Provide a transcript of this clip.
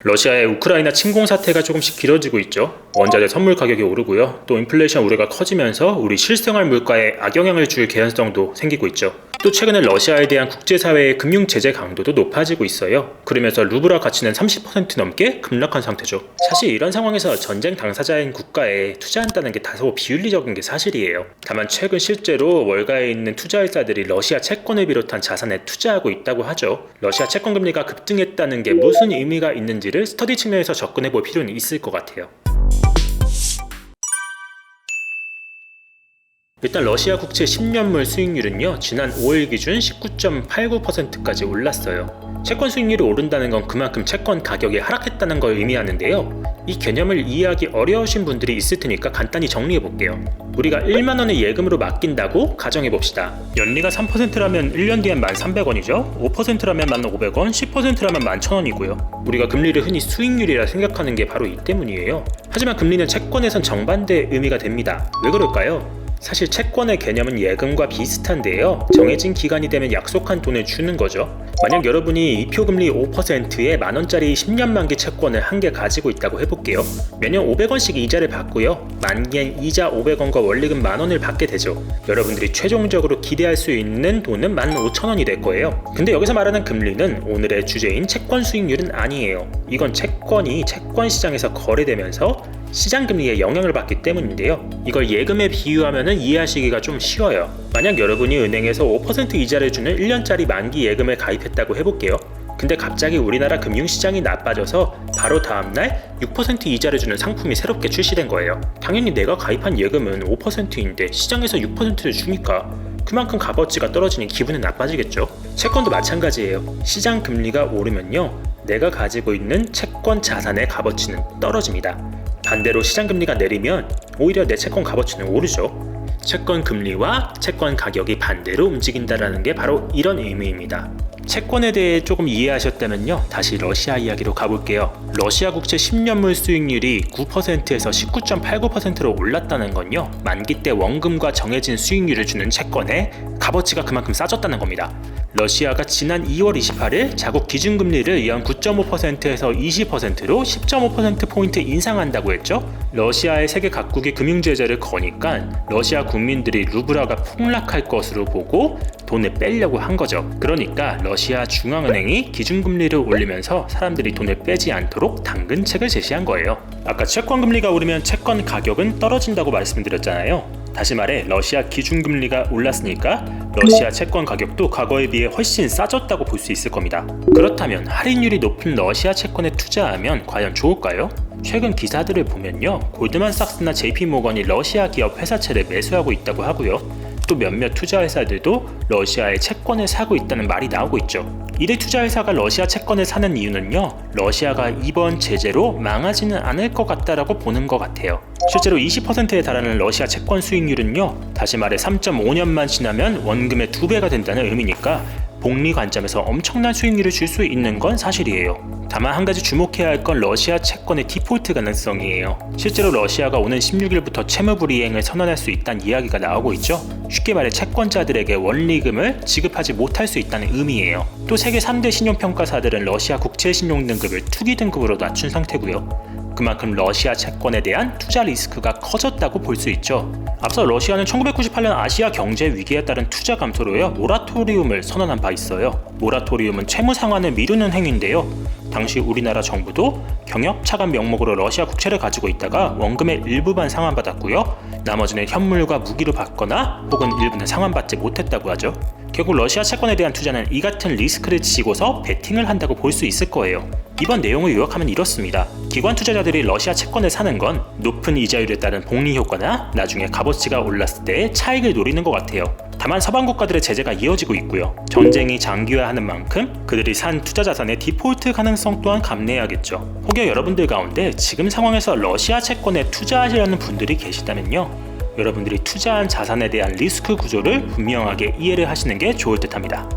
러시아의 우크라이나 침공 사태가 조금씩 길어지고 있죠. 원자재 선물 가격이 오르고요. 또 인플레이션 우려가 커지면서 우리 실생활 물가에 악영향을 줄 개연성도 생기고 있죠. 또 최근에 러시아에 대한 국제사회의 금융 제재 강도도 높아지고 있어요. 그러면서 루블화 가치는 30% 넘게 급락한 상태죠. 사실 이런 상황에서 전쟁 당사자인 국가에 투자한다는 게 다소 비윤리적인 게 사실이에요. 다만 최근 실제로 월가에 있는 투자회사들이 러시아 채권을 비롯한 자산에 투자하고 있다고 하죠. 러시아 채권 금리가 급등했다는 게 무슨 의미가 있는지를 스터디 측면에서 접근해 볼 필요는 있을 것 같아요. 일단 러시아 국채 10년물 수익률은요, 지난 5일 기준 19.89%까지 올랐어요. 채권 수익률이 오른다는 건 그만큼 채권 가격이 하락했다는 걸 의미하는데요. 이 개념을 이해하기 어려우신 분들이 있을 테니까 간단히 정리해 볼게요. 우리가 1만 원을 예금으로 맡긴다고 가정해 봅시다. 연리가 3%라면 1년 뒤엔 1,300원이죠. 5%라면 1,500원, 10%라면 11,000원이고요. 우리가 금리를 흔히 수익률이라 생각하는 게 바로 이 때문이에요. 하지만 금리는 채권에선 정반대의 의미가 됩니다. 왜 그럴까요? 사실 채권의 개념은 예금과 비슷한데요. 정해진 기간이 되면 약속한 돈을 주는 거죠. 만약 여러분이 이표금리 5%에 만원짜리 10년 만기 채권을 한 개 가지고 있다고 해볼게요. 매년 500원씩 이자를 받고요. 만기엔 이자 500원과 원리금 만원을 받게 되죠. 여러분들이 최종적으로 기대할 수 있는 돈은 15,000원이 될 거예요. 근데 여기서 말하는 금리는 오늘의 주제인 채권 수익률은 아니에요. 이건 채권이 채권 시장에서 거래되면서 시장 금리에 영향을 받기 때문인데요. 이걸 예금에 비유하면 이해하시기가 좀 쉬워요. 만약 여러분이 은행에서 5% 이자를 주는 1년짜리 만기 예금에 가입했다고 해볼게요. 근데 갑자기 우리나라 금융시장이 나빠져서 바로 다음날 6% 이자를 주는 상품이 새롭게 출시된 거예요. 당연히 내가 가입한 예금은 5%인데 시장에서 6%를 주니까 그만큼 값어치가 떨어지니 기분은 나빠지겠죠. 채권도 마찬가지예요. 시장 금리가 오르면요, 내가 가지고 있는 채권 자산의 값어치는 떨어집니다. 반대로 시장 금리가 내리면 오히려 내 채권 값어치는 오르죠. 채권 금리와 채권 가격이 반대로 움직인다는 게 바로 이런 의미입니다. 채권에 대해 조금 이해하셨다면요, 다시 러시아 이야기로 가볼게요. 러시아 국채 10년물 수익률이 9%에서 19.89%로 올랐다는 건요, 만기 때 원금과 정해진 수익률을 주는 채권의 값어치가 그만큼 싸졌다는 겁니다. 러시아가 지난 2월 28일 자국 기준금리를 연 9.5%에서 20%로 10.5%포인트 인상한다고 했죠. 러시아의 세계 각국이 금융제재를 거니까 러시아 국민들이 루블화가 폭락할 것으로 보고 돈을 빼려고 한 거죠. 그러니까 러시아 중앙은행이 기준금리를 올리면서 사람들이 돈을 빼지 않도록 당근책을 제시한 거예요. 아까 채권 금리가 오르면 채권 가격은 떨어진다고 말씀드렸잖아요. 다시 말해 러시아 기준금리가 올랐으니까 러시아 채권 가격도 과거에 비해 훨씬 싸졌다고 볼 수 있을 겁니다. 그렇다면 할인율이 높은 러시아 채권에 투자하면 과연 좋을까요? 최근 기사들을 보면요, 골드만삭스나 JP모건이 러시아 기업 회사채를 매수하고 있다고 하고요. 또 몇몇 투자회사들도 러시아의 채권을 사고 있다는 말이 나오고 있죠. 이들 투자회사가 러시아 채권을 사는 이유는요, 러시아가 이번 제재로 망하지는 않을 것 같다라고 보는 것 같아요. 실제로 20%에 달하는 러시아 채권 수익률은요, 다시 말해 3.5년만 지나면 원금의 2배가 된다는 의미니까 복리 관점에서 엄청난 수익률을 줄 수 있는 건 사실이에요. 다만 한 가지 주목해야 할 건 러시아 채권의 디폴트 가능성이에요. 실제로 러시아가 오는 16일부터 채무불이행을 선언할 수 있다는 이야기가 나오고 있죠. 쉽게 말해 채권자들에게 원리금을 지급하지 못할 수 있다는 의미예요. 또 세계 3대 신용평가사들은 러시아 국채 신용 등급을 투기 등급으로 낮춘 상태고요. 그만큼 러시아 채권에 대한 투자 리스크가 커졌다고 볼 수 있죠. 앞서 러시아는 1998년 아시아 경제 위기에 따른 투자 감소로요, 모라토리움을 선언한 바 있어요. 모라토리움은 채무 상환을 미루는 행위인데요. 당시 우리나라 정부도 경영 차감 명목으로 러시아 국채를 가지고 있다가 원금의 일부만 상환받았고요. 나머지는 현물과 무기로 받거나 혹은 일부는 상환받지 못했다고 하죠. 결국 러시아 채권에 대한 투자는 이 같은 리스크를 지고서 베팅을 한다고 볼 수 있을 거예요. 이번 내용을 요약하면 이렇습니다. 기관 투자자들이 러시아 채권을 사는 건 높은 이자율에 따른 복리 효과나 나중에 값어치가 올랐을 때의 차익을 노리는 것 같아요. 다만 서방 국가들의 제재가 이어지고 있고요. 전쟁이 장기화하는 만큼 그들이 산 투자 자산의 디폴트 가능성 또한 감내해야겠죠. 혹여 여러분들 가운데 지금 상황에서 러시아 채권에 투자하시려는 분들이 계시다면요, 여러분들이 투자한 자산에 대한 리스크 구조를 분명하게 이해를 하시는 게 좋을 듯합니다.